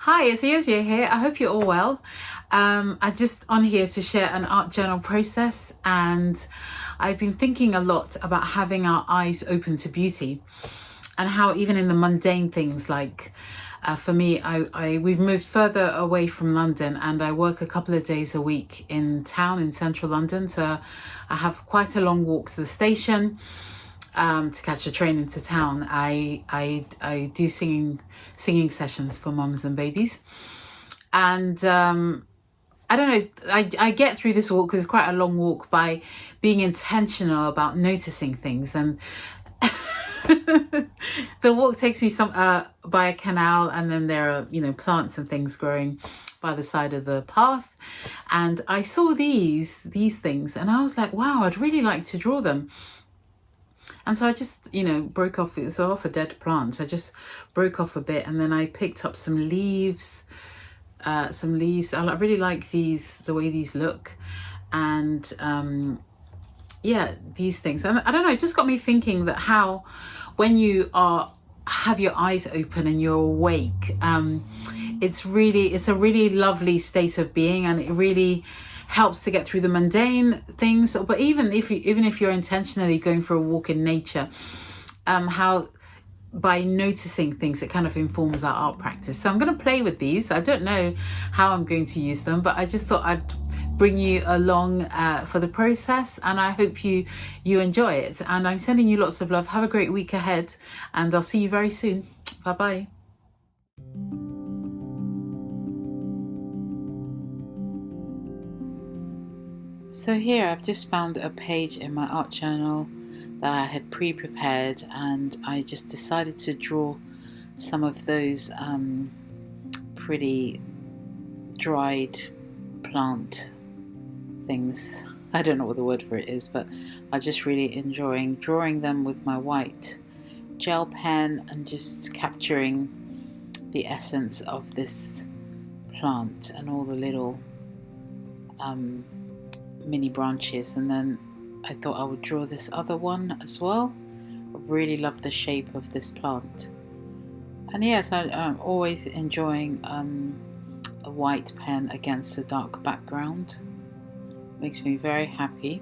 Hi, it's Yozia here. I hope you're all well. I'm just on here to share an art journal process, and I've been thinking a lot about having our eyes open to beauty and how even in the mundane things like for me, we've moved further away from London, and I work a couple of days a week in town in central London. So I have quite a long walk to the station to catch a train into town. I do singing sessions for mums and babies, and I don't know. I get through this walk because it's quite a long walk by being intentional about noticing things. And the walk takes me some by a canal, and then there are plants and things growing by the side of the path, and I saw these things, and I was like, wow, I'd really like to draw them. And so I just, broke off. It's off a dead plant. I just broke off a bit, and then I picked up some leaves. I really like the way these look, and these things. And I don't know. It just got me thinking that how, when you have your eyes open and you're awake, it's a really lovely state of being, and it really helps to get through the mundane things. But even if you're intentionally going for a walk in nature, how by noticing things, it kind of informs our art practice. So I'm going to play with these. I don't know how I'm going to use them, but I just thought I'd bring you along for the process, and I hope you enjoy it. And I'm sending you lots of love. Have a great week ahead, and I'll see you very soon. Bye bye. So here I've just found a page in my art journal that I had pre-prepared, and I just decided to draw some of those pretty dried plant things. I don't know what the word for it is, but I'm just really enjoying drawing them with my white gel pen and just capturing the essence of this plant and all the little mini branches. And then I thought I would draw this other one as well. I really love the shape of this plant, and yes, I'm always enjoying a white pen against a dark background. Makes me very happy.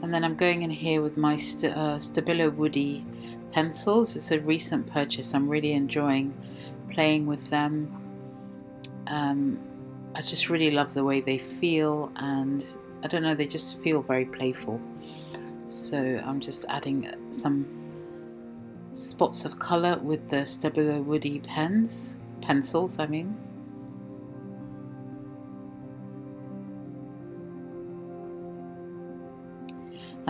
And then I'm going in here with my Stabilo Woody pencils. It's a recent purchase. I'm really enjoying playing with them. I just really love the way they feel, and I don't know, they just feel very playful. So I'm just adding some spots of colour with the Stabilo Woody pencils. And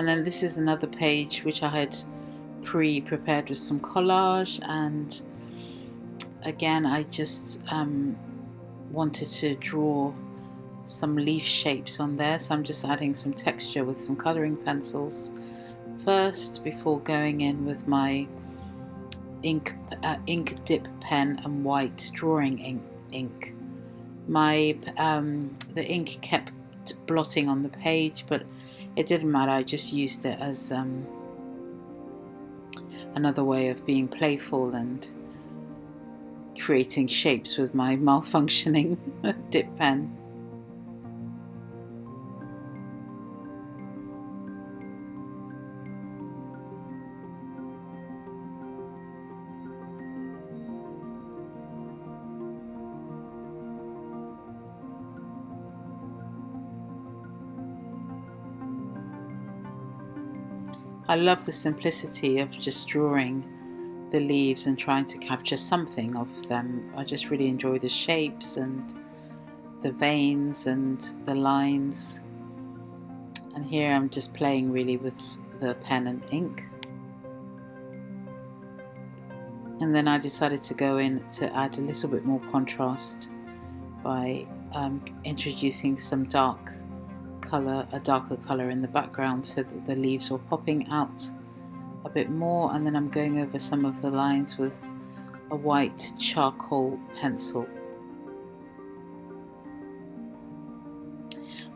then this is another page which I had pre-prepared with some collage, and again I just wanted to draw some leaf shapes on there, so I'm just adding some texture with some colouring pencils first before going in with my ink dip pen and white drawing ink. The ink kept blotting on the page, but it didn't matter. I just used it as another way of being playful and creating shapes with my malfunctioning dip pen. I love the simplicity of just drawing the leaves and trying to capture something of them. I just really enjoy the shapes and the veins and the lines. And here I'm just playing really with the pen and ink. And then I decided to go in to add a little bit more contrast by introducing some darker colour in the background, so that the leaves were popping out a bit more. And then I'm going over some of the lines with a white charcoal pencil.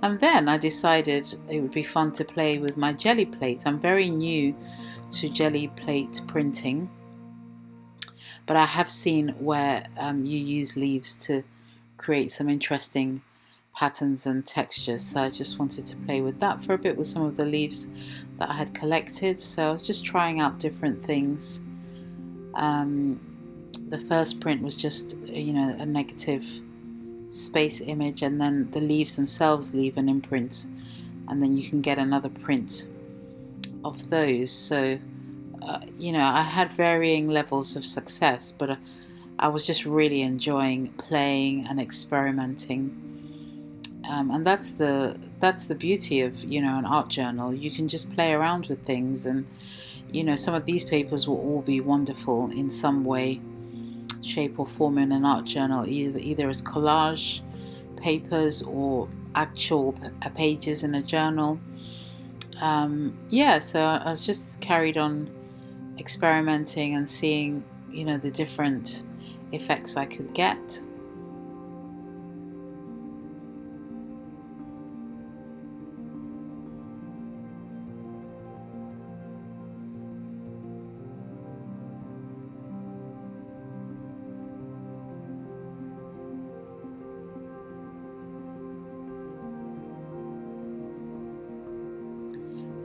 And then I decided it would be fun to play with my jelly plate. I'm very new to jelly plate printing, but I have seen where you use leaves to create some interesting patterns and textures. So I just wanted to play with that for a bit with some of the leaves that I had collected. So I was just trying out different things. The first print was just, a negative space image, and then the leaves themselves leave an imprint, and then you can get another print of those. So I had varying levels of success, but I was just really enjoying playing and experimenting. And that's the beauty of an art journal. You can just play around with things, and some of these papers will all be wonderful in some way, shape or form in an art journal, either as collage papers or actual pages in a journal. So I just carried on experimenting and seeing the different effects I could get.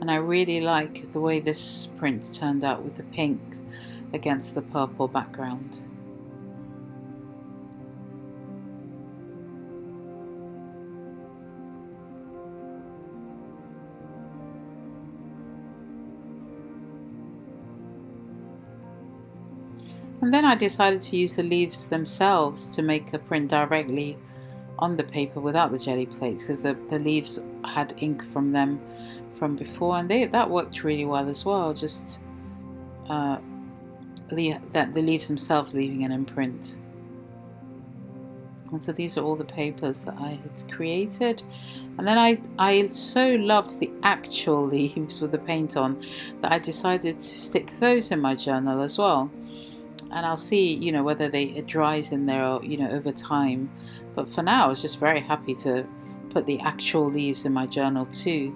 And I really like the way this print turned out with the pink against the purple background. And then I decided to use the leaves themselves to make a print directly on the paper without the jelly plates, because the leaves had ink from them from before, and that worked really well as well. Just the leaves themselves leaving an imprint. And so these are all the papers that I had created. And then I so loved the actual leaves with the paint on that I decided to stick those in my journal as well. And I'll see whether it dries in there or over time, but for now I was just very happy to put the actual leaves in my journal too.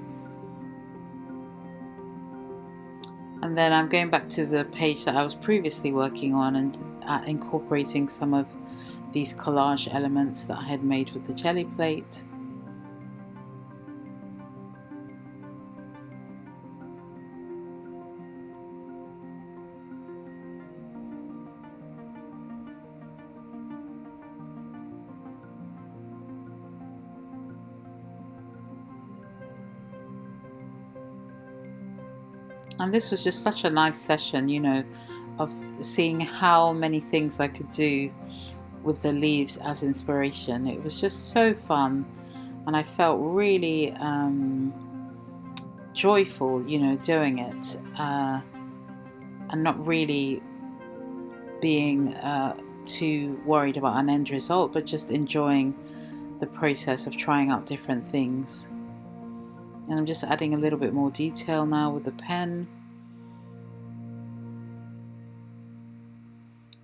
And then I'm going back to the page that I was previously working on and incorporating some of these collage elements that I had made with the jelly plate. And this was just such a nice session, of seeing how many things I could do with the leaves as inspiration. It was just so fun, and I felt really joyful, doing it, and not really being too worried about an end result, but just enjoying the process of trying out different things. And I'm just adding a little bit more detail now with the pen.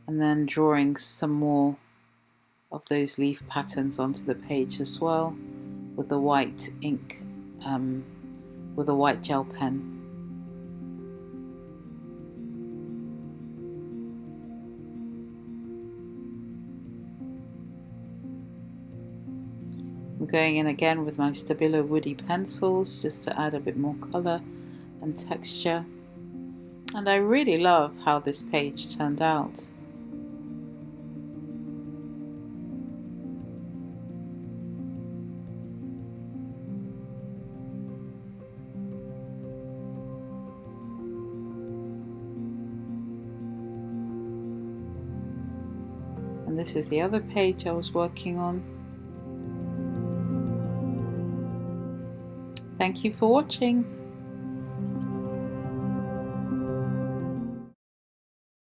And then drawing some more of those leaf patterns onto the page as well with the white ink, with a white gel pen. I'm going in again with my Stabilo woody pencils just to add a bit more colour and texture. And I really love how this page turned out. And this is the other page I was working on. Thank you for watching.